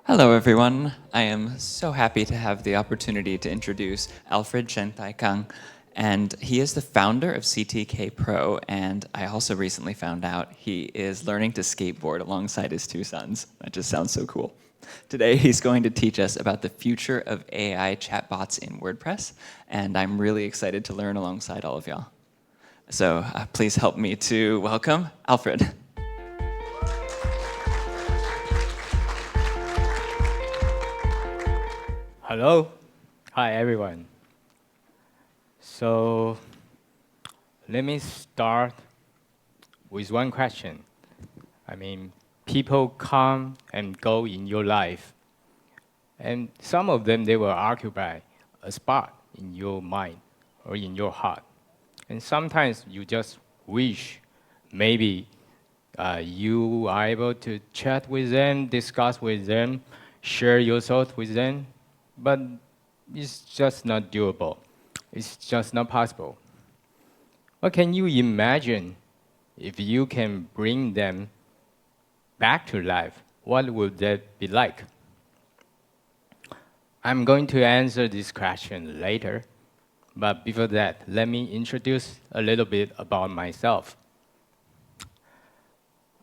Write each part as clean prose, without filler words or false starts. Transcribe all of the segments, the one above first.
Hello, everyone. I am so happy to have the opportunity to introduce Alfred Cheng-Tai Kang. And he is the founder of CTK Pro. And I also recently found out he is learning to skateboard alongside his two sons. That just sounds so cool. Today, he's going to teach us about the future of AI chatbots in WordPress. And I'm really excited to learn alongside all of y'all. So please help me to welcome Alfred. Hello. Hi, everyone. So let me start with one question. People come and go in your life, and some of them, they will occupy a spot in your mind or in your heart. And sometimes you just wish maybe you are able to chat with them, discuss with them, share your thoughts with them, but it's just not doable. It's just not possible. What can you imagine if you can bring them back to life? What would that be like? I'm going to answer this question later, but before that, let me introduce a little bit about myself.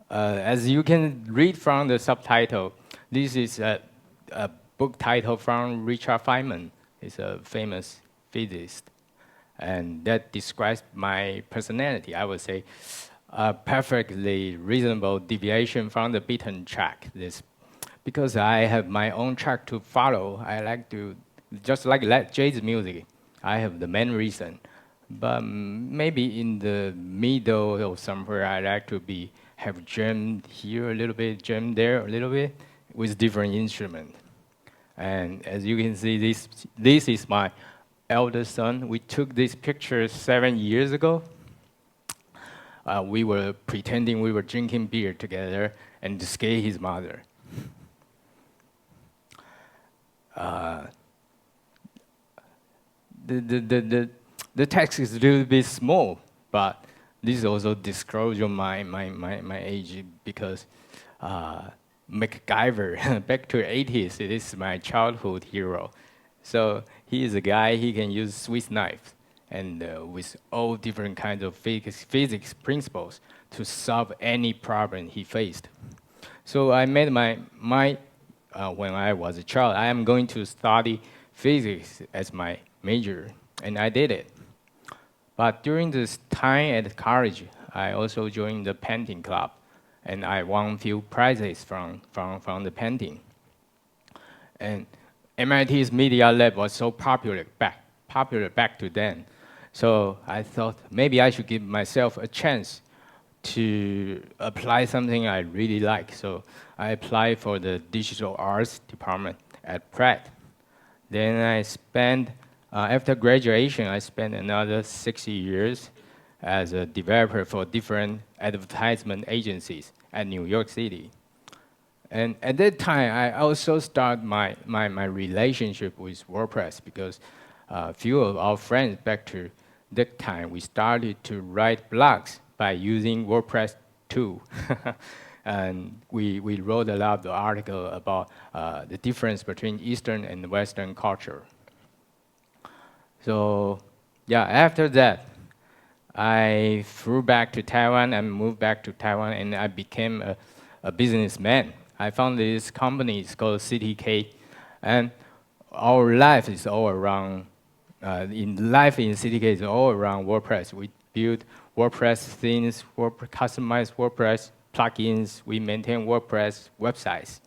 As you can read from the subtitle, this is a book title from Richard Feynman. He's a famous physicist. And that describes my personality. I would say a perfectly reasonable deviation from the beaten track. Because I have my own track to follow. I like to, just like jazz music, I have the main reason. But maybe in the middle or somewhere, I like to have jammed here a little bit, jammed there a little bit, with different instruments. And as you can see, this is my eldest son. We took this picture 7 years ago. We were pretending we were drinking beer together and to scare his mother. The text is a little bit small, but this also discloses my age because MacGyver, back to the 80s, it is my childhood hero. So he is a guy, he can use Swiss knife and with all different kinds of physics principles to solve any problem he faced. So I made when I was a child, I am going to study physics as my major, and I did it. But during this time at college, I also joined the painting club, and I won a few prizes from the painting. And MIT's Media Lab was so popular back to then. So I thought maybe I should give myself a chance to apply something I really like. So I applied for the digital arts department at Pratt. Then after graduation, I spent another 6 years as a developer for different advertisement agencies at New York City. And at that time, I also started my relationship with WordPress because a few of our friends back to that time, we started to write blogs by using WordPress 2. And we wrote a lot of articles about the difference between Eastern and Western culture. So yeah, after that, I flew back to Taiwan and moved back to Taiwan, and I became a businessman. I found this company, it's called CTK, and our life is all around, life in CTK is all around WordPress. We build WordPress themes, customized WordPress plugins, we maintain WordPress websites.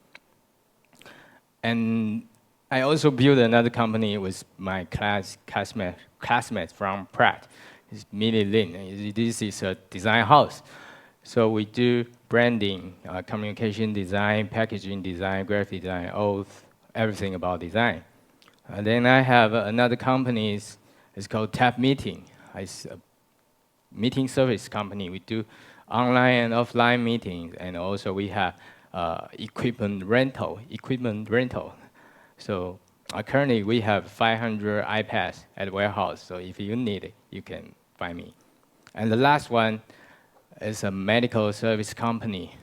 And I also built another company with my classmate from Pratt. It's Millie Lin. This is a design house. So we do branding, communication design, packaging design, graphic design, everything about design. And then I have another company, it's called Tap Meeting. It's a meeting service company. We do online and offline meetings, and also we have equipment rental. So currently we have 500 iPads at the warehouse. So if you need it, you can find me. And the last one is a medical service company.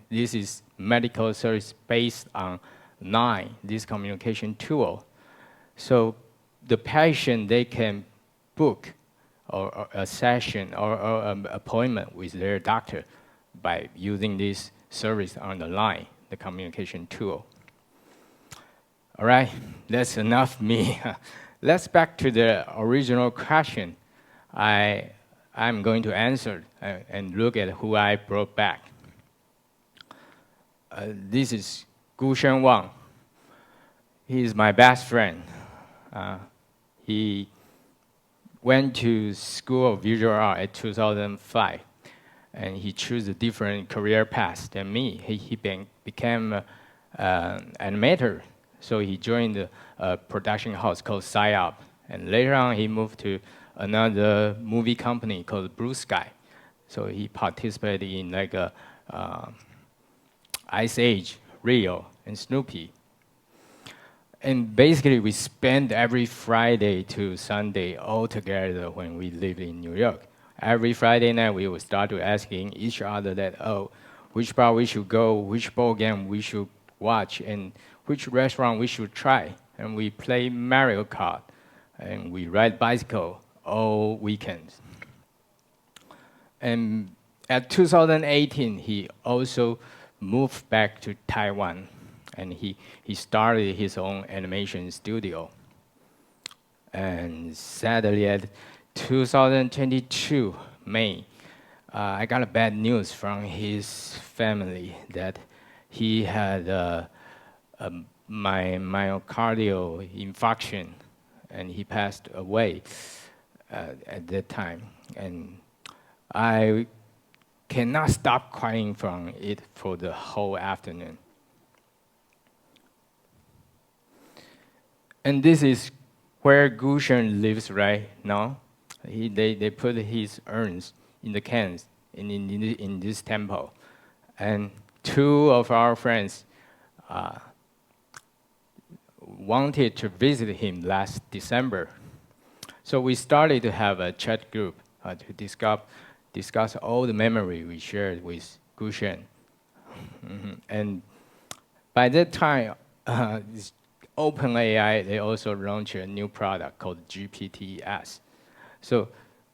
This is medical service based on Line, this communication tool. So the patient, they can book or a session or an appointment with their doctor by using this service on the line, the communication tool. All right, that's enough me. Let's back to the original question. I'm going to answer and look at who I brought back. This is Gushen Wang. He is my best friend. He went to School of Visual Art at 2005, and he chose a different career path than me. He became an animator, so he joined a production house called PsyOp, and later on he moved to another movie company called Blue Sky. So he participated in like a Ice Age, Rio, and Snoopy. And basically, we spend every Friday to Sunday all together when we lived in New York. Every Friday night, we would start to asking each other that, oh, which bar we should go, which ball game we should watch, and which restaurant we should try. And we play Mario Kart, and we ride bicycle all weekends. And at 2018, he also moved back to Taiwan, and he started his own animation studio. And sadly, at 2022, May, I got a bad news from his family that he had myocardial infarction, and he passed away at that time. And I cannot stop crying from it for the whole afternoon. And this is where Gushen lives right now. They put his urns in the cans in this temple. And two of our friends wanted to visit him last December. So we started to have a chat group to discuss all the memory we shared with Gushen. And by that time, OpenAI, they also launched a new product called GPTs. So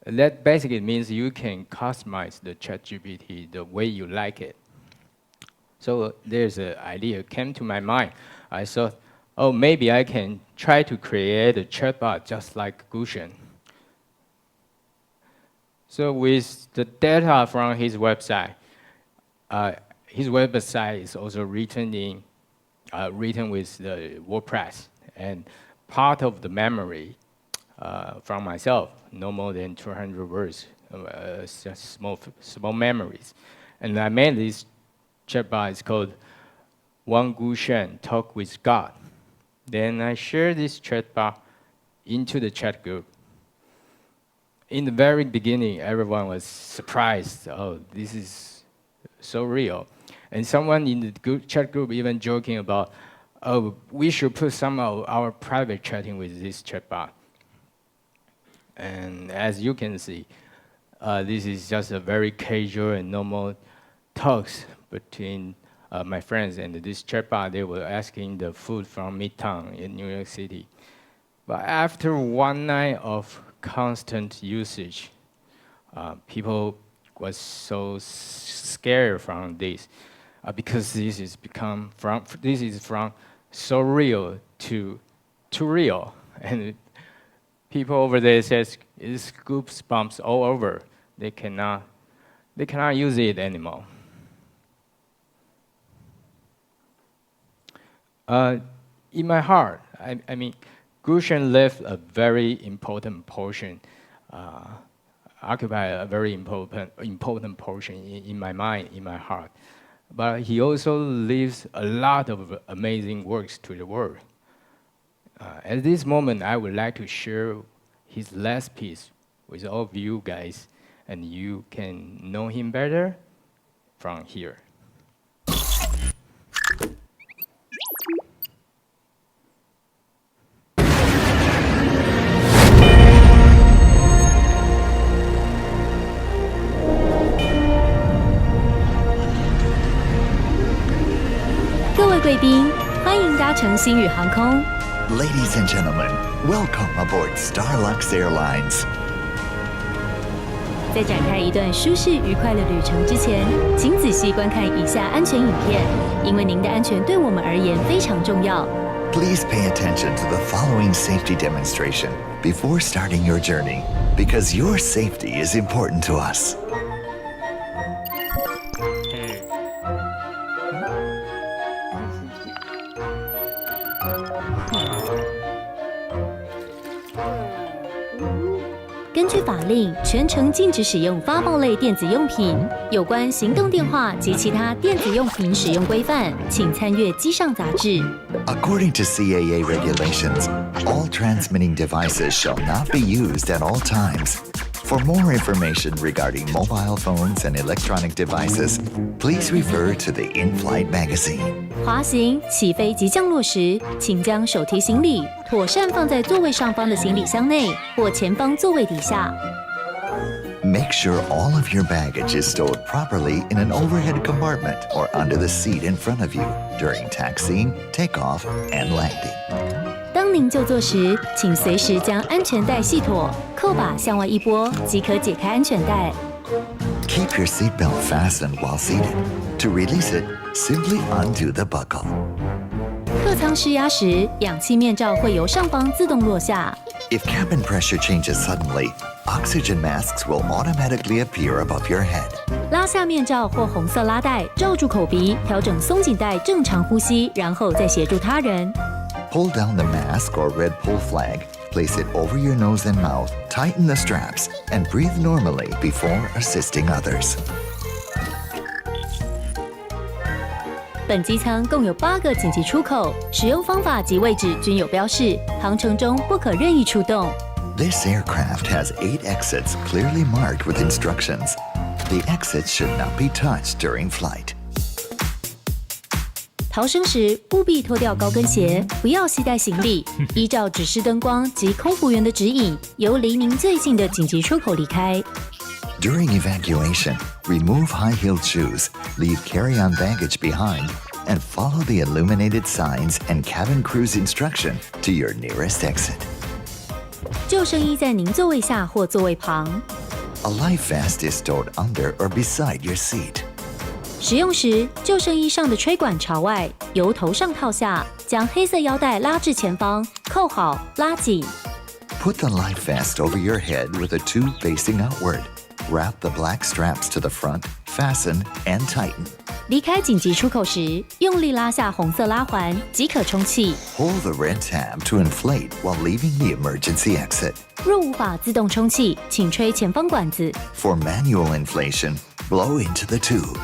that basically means you can customize the ChatGPT the way you like it. So there's an idea came to my mind. I thought, oh, maybe I can try to create a chatbot just like Gushen. So with the data from his website is also written with the WordPress, and part of the memory from myself, no more than 200 words, just small memories. And I made this chatbot. It's called Wang Gushen Talk with God. Then I shared this chatbot into the chat group. In the very beginning, everyone was surprised. Oh, this is so real. And someone in the chat group even joking about, oh, we should put some of our private chatting with this chatbot. And as you can see, this is just a very casual and normal talks between my friends and this chatbot. They were asking the food from Midtown in New York City. But after one night of constant usage, people was so scared from this because this is from so real to real, and people over there says it's goosebumps all over. They cannot use it anymore. In my heart, I mean, Gushen left a very important portion, occupy a very important portion in my mind, in my heart. But he also leaves a lot of amazing works to the world. At this moment, I would like to share his last piece with all of you guys, and you can know him better from here. 贵宾，欢迎大嘉诚星宇航空。Ladies and gentlemen, welcome aboard Starlux Airlines. 在展开一段舒适愉快的旅程之前，请仔细观看以下安全影片，因为您的安全对我们而言非常重要。Please pay attention to the following safety demonstration before starting your journey, because your safety is important to us. 根据法令，全程禁止使用发报类电子用品。有关行动电话及其他电子用品使用规范，请参阅机上杂志。According to CAA regulations, all transmitting devices shall not be used at all times. For more information regarding mobile phones and electronic devices, please refer to the In-Flight magazine. 滑行、起飞及降落时，请将手提行李妥善放在座位上方的行李箱内或前方座位底下。Make sure all of your baggage is stored properly in an overhead compartment or under the seat in front of you during taxiing, takeoff, and landing. 当您就座时，请随时将安全带系妥，扣把向外一拨，即可解开安全带。Keep your seatbelt fastened while seated. To release it, simply undo the buckle. 客舱失压时，氧气面罩会由上方自动落下。If cabin pressure changes suddenly, oxygen masks will automatically appear above your head. 拉下面罩或红色拉带，罩住口鼻，调整松紧带，正常呼吸，然后再协助他人。Pull down the mask or red pull flag, place it over your nose and mouth, tighten the straps, and breathe normally before assisting others. 本机舱共有8个紧急出口，使用方法及位置均有标示，航程中不可任意出动。This aircraft has 8 exits clearly marked with instructions. The exits should not be touched during flight. 逃生时务必脱掉高跟鞋，不要携带行李，依照指示灯光及空服员的指引，由离您最近的紧急出口离开。During evacuation, remove high-heeled shoes, leave carry-on baggage behind, and follow the illuminated signs and cabin crew's instruction to your nearest exit. 救生衣在您座位下或座位旁。A life vest is stored under or beside your seat. 使用时，救生衣上的吹管朝外，由头上套下，将黑色腰带拉至前方，扣好，拉紧。Put the life vest over your head with a tube facing outward. Wrap the black straps to the front, fasten, and tighten. 离开紧急出口时，用力拉下红色拉环，即可充气。Pull the red tab to inflate while leaving the emergency exit. 若无法自动充气，请吹前方管子。For manual inflation, blow into the tube.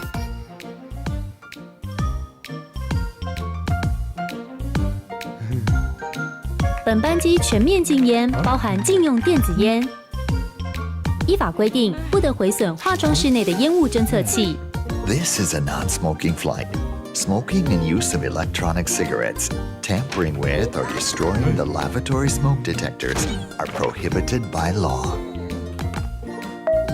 本班机全面禁烟，包含禁用电子烟。依法规定，不得毁损化妆室内的烟雾侦测器。This is a non-smoking flight. Smoking and use of electronic cigarettes, tampering with or destroying the lavatory smoke detectors are prohibited by law.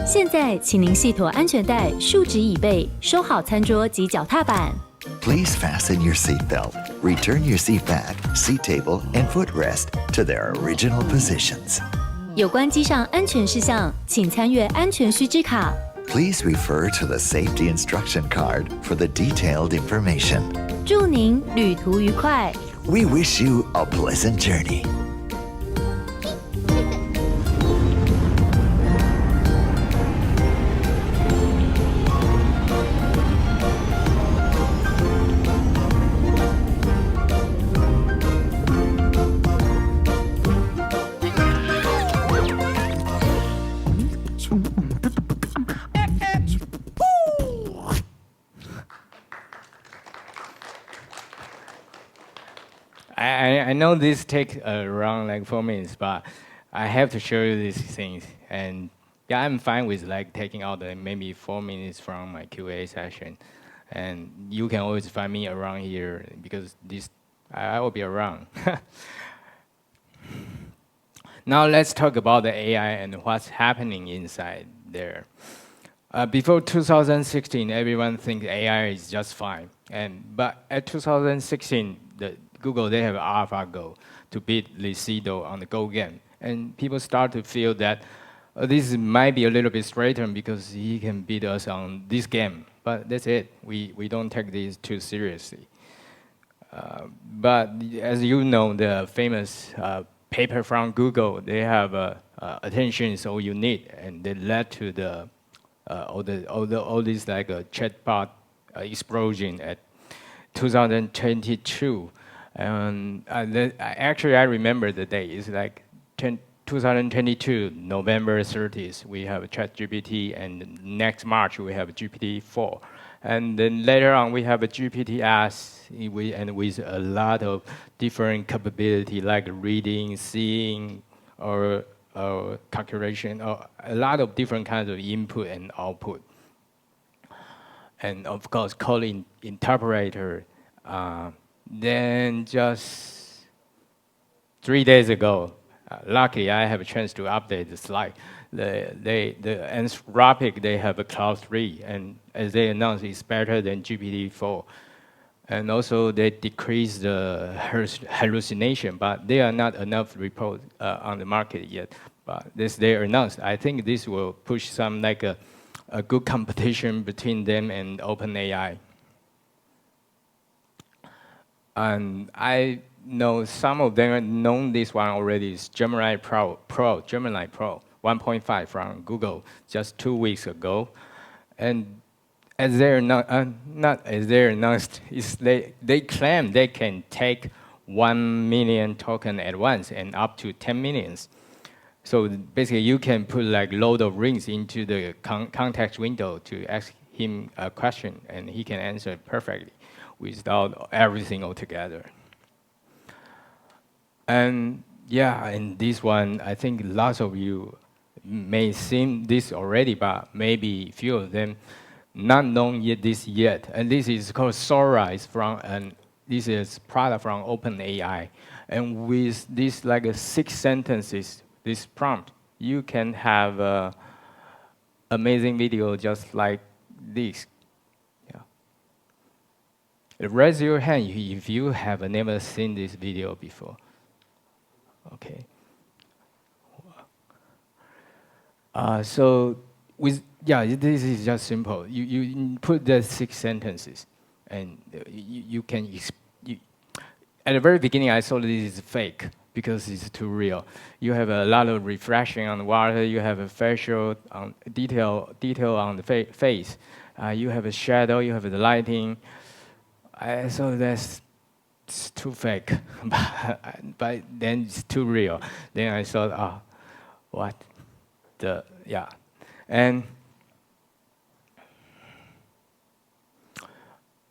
现在，请您系妥安全带，竖直椅背，收好餐桌及脚踏板。Please fasten your seatbelt. Return your seat back, seat table, and footrest to their original positions. 有关机上安全事项，请参阅安全须知卡。Please refer to the safety instruction card for the detailed information. 祝您旅途愉快。We wish you a pleasant journey. I know this takes around like 4 minutes, but I have to show you these things. And yeah, I'm fine with like taking out the maybe 4 minutes from my QA session. And you can always find me around here because I will be around. Now let's talk about the AI and what's happening inside there. Before 2016, everyone thinks AI is just fine. But at 2016, the Google, they have AlphaGo to beat Lucido on the Go game. And people start to feel that this might be a little bit straightened because he can beat us on this game. But that's it. We don't take this too seriously. But as you know, the famous paper from Google, they have attention is all you need, and they led to the all these like a chatbot explosion at 2022. And actually, I remember the day. It's like 2022, November 30th, we have ChatGPT, and next March we have GPT-4. And then later on, we have a GPT-S, and with a lot of different capability, like reading, seeing, or calculation, or a lot of different kinds of input and output. And of course, calling interpreter. Then just 3 days ago, luckily I have a chance to update the slide. The Anthropic, they have a Cloud 3, and as they announced, it's better than GPT-4. And also they decrease the hallucination, but there are not enough reports on the market yet. But this they announced. I think this will push some like a good competition between them and OpenAI. And I know some of them know this one already. Is Gemini Pro 1.5 from Google just 2 weeks ago. And as they're not as they're announced, they claim they can take 1 million token at once and up to 10 millions. So basically, you can put like load of rings into the context window to ask him a question, and he can answer it perfectly without everything altogether. And yeah, and this one, I think lots of you may seen this already, but maybe few of them not known this yet. And this is called Sora. And this is product from OpenAI. And with this like 6 sentences, this prompt, you can have an amazing video just like this. Raise your hand if you have never seen this video before. Okay. So this is just simple. You put the 6 sentences, and you can. At the very beginning, I thought this is fake because it's too real. You have a lot of refreshing on the water. You have a facial detail on the face. You have a shadow. You have the lighting. I thought that's too fake, but then it's too real. Then I thought, what? And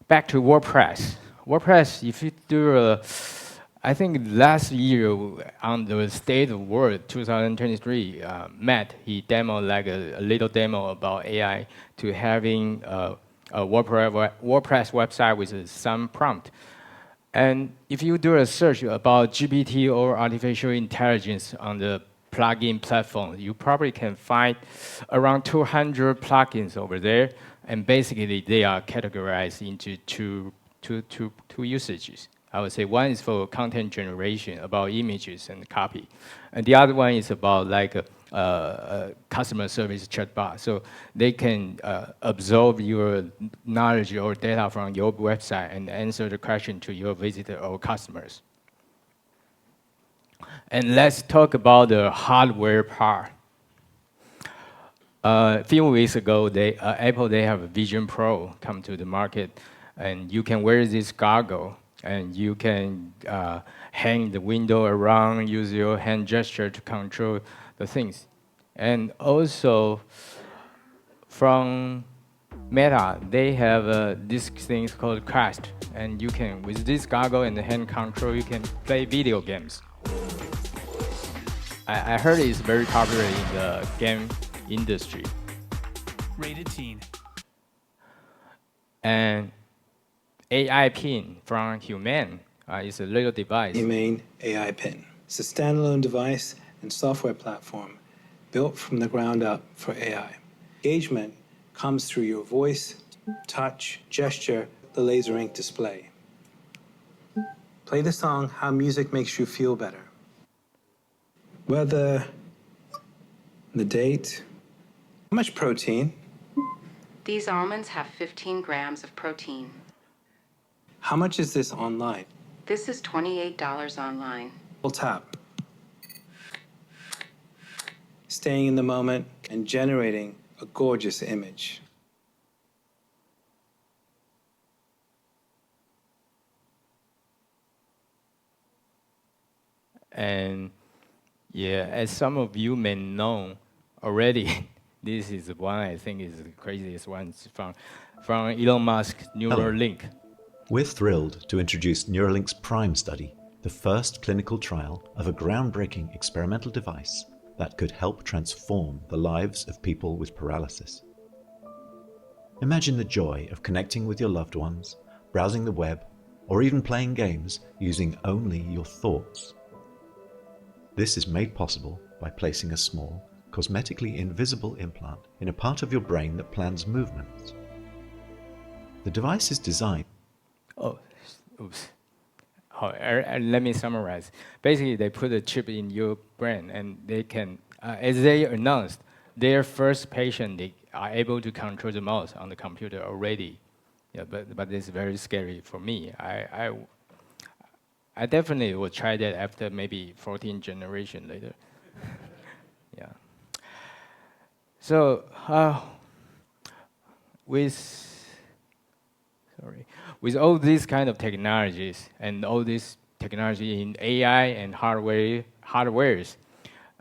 back to WordPress. WordPress, if you do, I think last year on the State of World 2023, Matt, he demoed like a little demo about AI to having a WordPress website with some prompt. And if you do a search about GPT or artificial intelligence on the plugin platform, you probably can find around 200 plugins over there. And basically, they are categorized into two usages. I would say one is for content generation about images and copy. And the other one is about like a customer service chatbot. So they can absorb your knowledge or data from your website and answer the question to your visitor or customers. And let's talk about the hardware part. A few weeks ago, Apple, they have a Vision Pro come to the market, and you can wear this goggle, and you can hang the window around, use your hand gesture to control the things. And also, from Meta, they have this thing called Quest, and you can, with this goggle and the hand control, you can play video games. I heard it's very popular in the game industry. Rated teen. And AI Pin from Human is a little device. Humane AI Pin. It's a standalone device and software platform built from the ground up for AI. Engagement comes through your voice, touch, gesture, the laser ink display. Play the song How Music Makes You Feel Better. Weather, the date, how much protein? These almonds have 15 grams of protein. How much is this online? This is $28 online. We'll tap. Staying in the moment and generating a gorgeous image. And yeah, as some of you may know already, this is one I think is the craziest one from Elon Musk's Neuralink. We're thrilled to introduce Neuralink's PRIME study, the first clinical trial of a groundbreaking experimental device that could help transform the lives of people with paralysis. Imagine the joy of connecting with your loved ones, browsing the web, or even playing games using only your thoughts. This is made possible by placing a small, cosmetically invisible implant in a part of your brain that plans movements. The device is designed. Oh, oops. Let me summarize. Basically, they put a chip in your brain, and they can, as they announced, their first patient, they are able to control the mouse on the computer already. Yeah, but it's very scary for me. I definitely will try that after maybe 14 generations later. Yeah. So with all these kind of technologies and all this technology in AI and hardwares,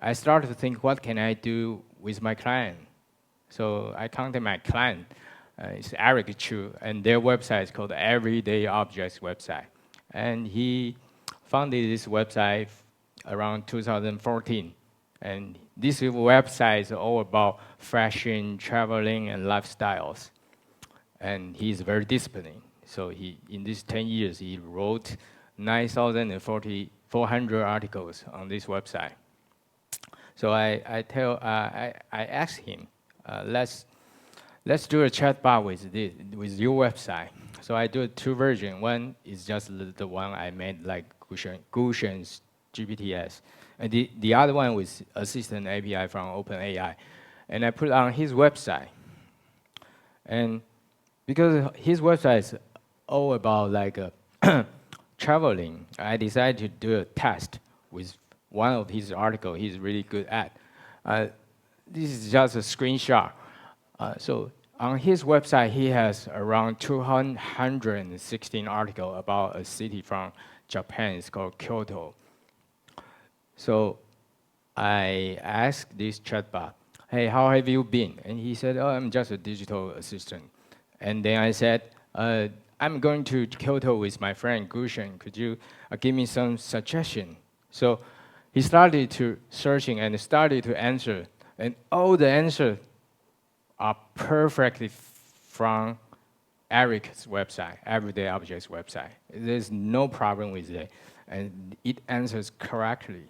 I started to think, what can I do with my client? So I contacted my client. It's Eric Chu, and their website is called Everyday Objects website. And he founded this website around 2014. And this website is all about fashion, traveling, and lifestyles. And he's very disciplined. So in these 10 years, he wrote 9,400 articles on this website. So I asked him, let's do a chatbot with your website. So I do two versions. One is just the one I made, like Gushen's GPTs. And the other one was Assistant API from OpenAI. And I put it on his website. And because his website is all about like traveling, I decided to do a test with one of his articles he's really good at. This is just a screenshot. So on his website, he has around 216 articles about a city from Japan. It's called Kyoto. So I asked this chatbot, hey, how have you been? And he said, oh, I'm just a digital assistant. And then I said, I'm going to Kyoto with my friend Gushen. Could you give me some suggestion? So he started to searching and started to answer. And all the answers are perfectly from Eric's website, Everyday Objects website. There's no problem with it. And it answers correctly.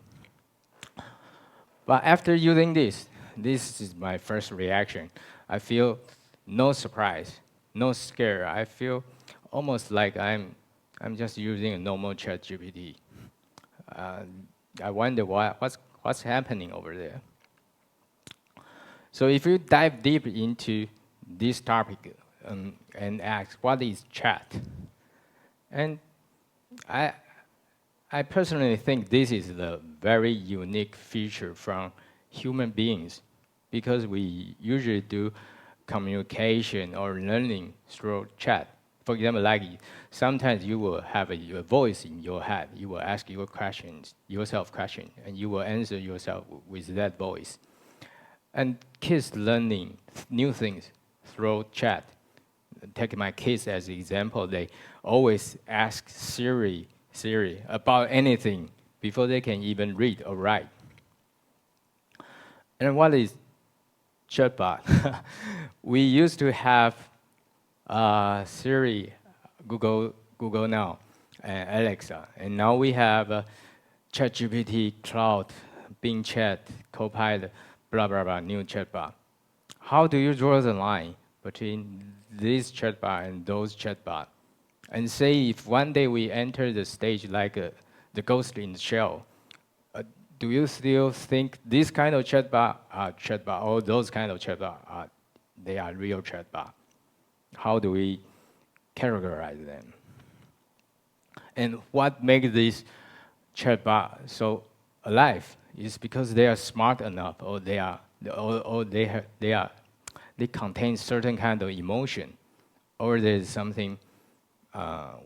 But after using this is my first reaction. I feel no surprise, no scare. I feel almost like I'm just using a normal ChatGPT. I wonder what's happening over there. So if you dive deep into this topic and ask, what is chat? And I personally think this is the very unique feature from human beings, because we usually do communication or learning through chat. For example, like sometimes you will have a voice in your head. You will ask yourself questions, and you will answer yourself with that voice. And kids learning new things through chat. Take my kids as an example. They always ask Siri about anything before they can even read or write. And what is chatbot? We used to have Siri, Google Now, and Alexa, and now we have ChatGPT, Cloud, Bing Chat, Copilot, blah blah blah, new chatbot. How do you draw the line between this chatbot and those chatbot? And say if one day we enter the stage like the ghost in the shell, do you still think this kind of chatbot are chatbot, or those kind of chatbot they are real chatbot? How do we categorize them? And what makes this chatbot so alive is because they are smart enough, or they contain certain kind of emotion, or there's something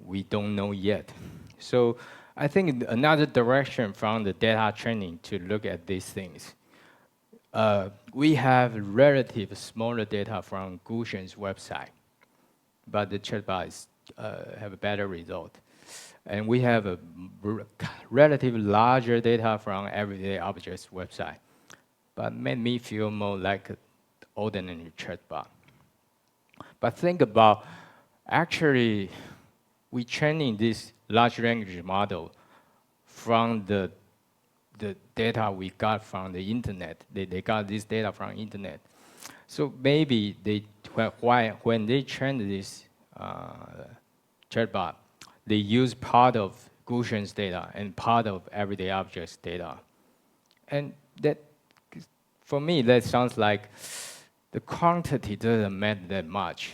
we don't know yet. So I think another direction from the data training to look at these things. We have relative smaller data from Gushen's website, but the chatbots have a better result. And we have a relatively larger data from Everyday Objects website, but made me feel more like an ordinary chatbot. But think about, actually, we training this large language model from the data we got from the internet. They got this data from internet. So maybe when they train this chatbot, they use part of Gushen's data and part of Everyday Objects data. And that, for me, that sounds like the quantity doesn't matter that much.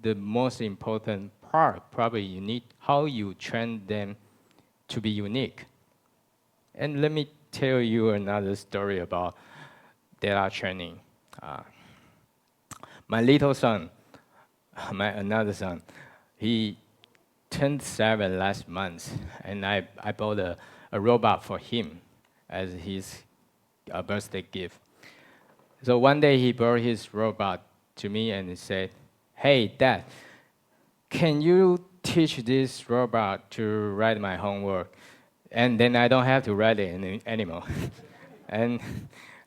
The most important part, probably you need how you train them to be unique. And let me tell you another story about data training. My little son, another son, he turned 7 last month, and I bought a robot for him as his birthday gift. So one day he brought his robot to me and he said, "Hey, Dad, can you teach this robot to write my homework? And then I don't have to write it anymore." And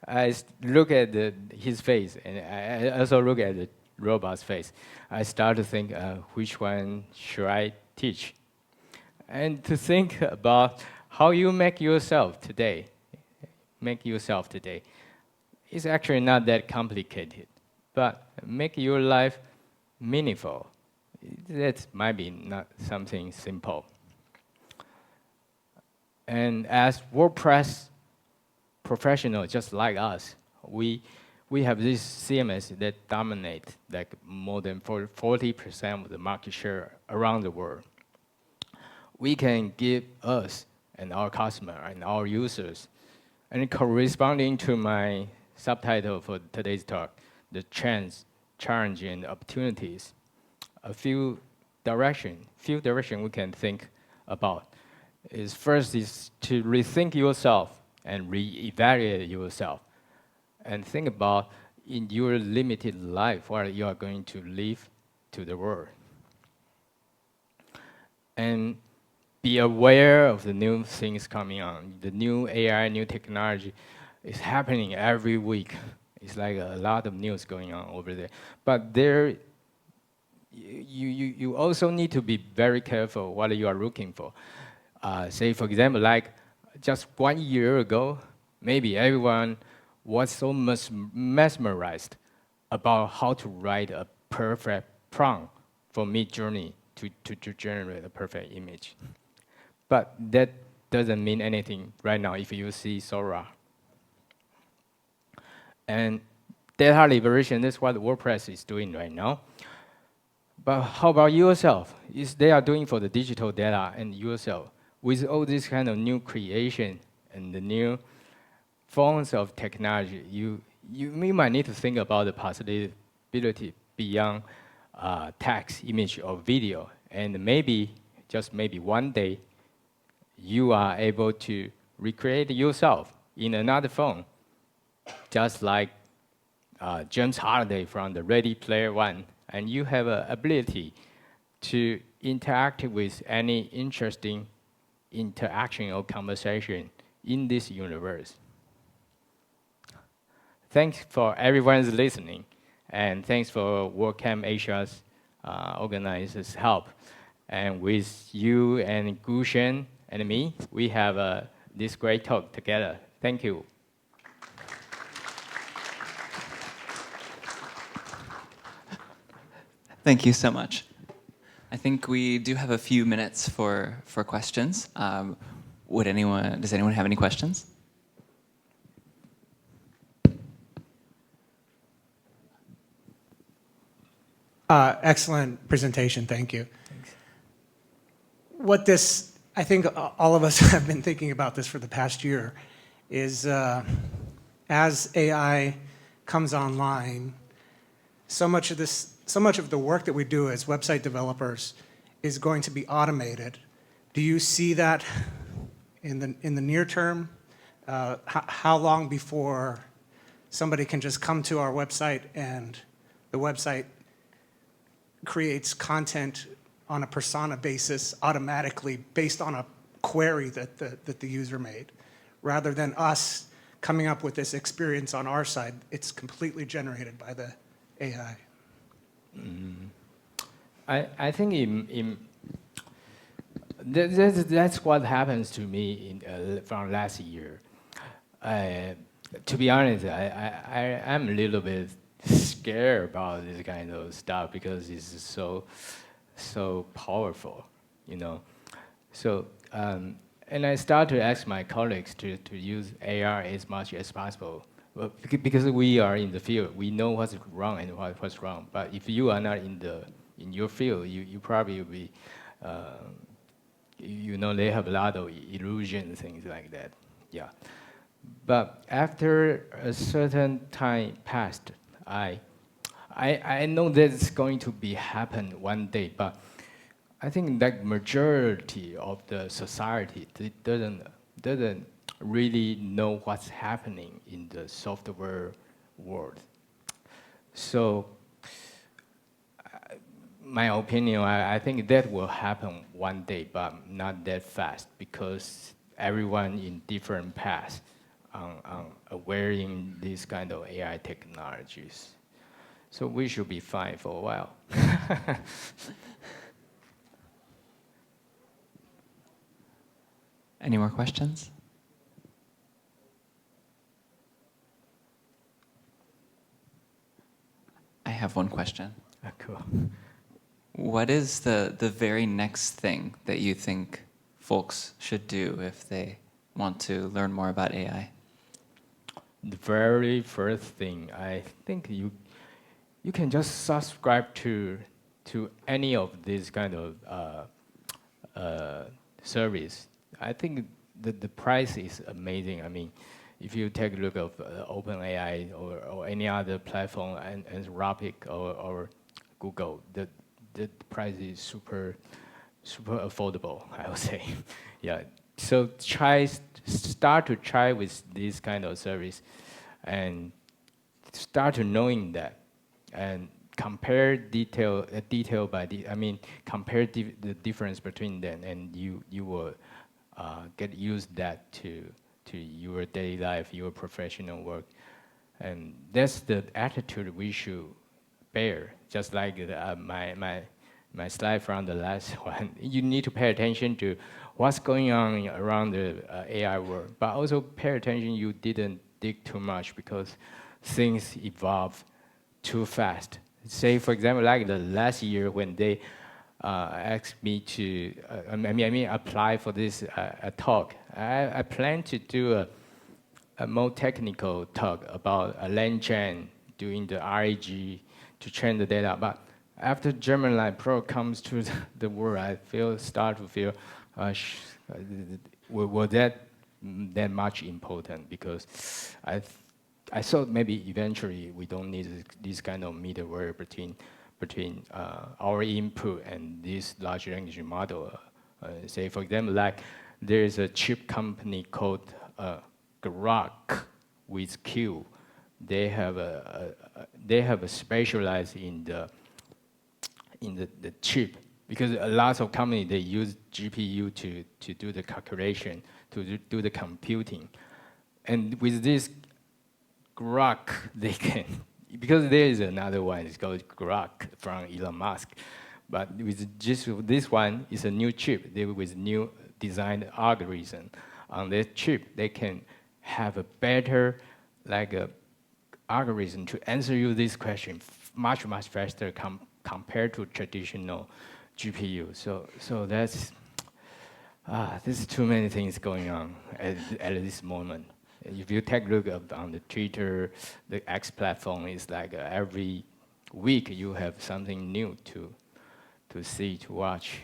I look at his face, and I also look at the robot's face. I start to think, which one should I teach? And to think about how you make yourself today. It's actually not that complicated, but make your life meaningful. That might be not something simple. And as WordPress professionals, just like us, we have this CMS that dominates like more than 40% of the market share around the world. We can give us and our customer and our users, and corresponding to my subtitle for today's talk, the trends, challenge, and opportunities, a few direction we can think about. First is to rethink yourself and reevaluate yourself, and think about in your limited life what you are going to leave to the world. And be aware of the new things coming on. The new AI, new technology is happening every week. It's like a lot of news going on over there. But you also need to be very careful what you are looking for. Say, for example, like just 1 year ago, maybe everyone was so much mesmerized about how to write a perfect prompt for Midjourney to generate a perfect image. But that doesn't mean anything right now if you see Sora. And data liberation, that's what WordPress is doing right now. But how about yourself? They are doing for the digital data and yourself. With all this kind of new creation and the new forms of technology, you might need to think about the possibility beyond text, image, or video. And maybe, just maybe one day, you are able to recreate yourself in another phone, just like James Holiday from the Ready Player One. And you have an ability to interact with any interesting interaction or conversation in this universe. Thanks for everyone's listening, and thanks for WordCamp Asia's organizers' help. And with you and Gushen and me, we have this great talk together. Thank you. Thank you so much. I think we do have a few minutes for questions. Does anyone have any questions? Excellent presentation, thank you. Thanks. I think all of us have been thinking about this for the past year, is as AI comes online, so much of the work that we do as website developers is going to be automated. Do you see that in the near term? How long before somebody can just come to our website and the website creates content on a persona basis automatically based on a query that the user made, rather than us coming up with this experience on our side? It's completely generated by the AI. I think that's what happens to me from last year. To be honest, I'm a little bit scared about this kind of stuff because it's so powerful, you know. So and I start to ask my colleagues to use AI as much as possible. Well, because we are in the field, we know what's wrong and what's wrong. But if you are not in your field, you probably will be, you know, they have a lot of illusions, things like that. Yeah. But after a certain time passed, I know that it's going to be happen one day, but I think that majority of the society doesn't really know what's happening in the software world. So, my opinion, I think that will happen one day, but not that fast, because everyone in different paths wearing these kind of AI technologies. So we should be fine for a while. Any more questions? I have one question. Cool. What is the very next thing that you think folks should do if they want to learn more about AI? The very first thing, I think you can just subscribe to any of these kind of service. I think the price is amazing. I mean, if you take a look at OpenAI or any other platform, and Rapid or Google, the price is super affordable, I would say. Yeah. So start to try with this kind of service, and start to knowing that, and compare detail by I mean, compare the difference between them, and you will get used that to your daily life, your professional work, and that's the attitude we should bear. Just like my slide from the last one, you need to pay attention to what's going on around the AI world, but also pay attention you didn't dig too much, because things evolve too fast. Say, for example, like the last year when they asked me to, apply for this talk, I plan to do a more technical talk about LainChain, doing the RAG to train the data. But after Gemini Pro comes to the world, I start to feel, was that much important? Because I thought maybe eventually we don't need this kind of middleware between our input and this large language model. Say, for example, like there's a chip company called Grok with Q. They have a specialized in the chip, because a lot of companies they use GPU to do the calculation, to do the computing, and with this Grok they can, because there is another one, it's called Grok from Elon Musk, but with just this one is a new chip. With new designed algorithm on this chip, they can have a better algorithm to answer you this question much faster compared to traditional GPU. So that's there's too many things going on at this moment. If you take a look on the Twitter, the X platform is like every week you have something new to see, to watch.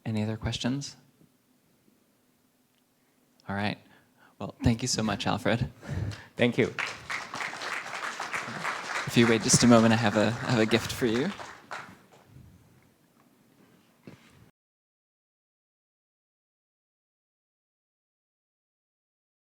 Any other questions? All right. Well, thank you so much, Alfred. Thank you. If you wait just a moment, I have a gift for you.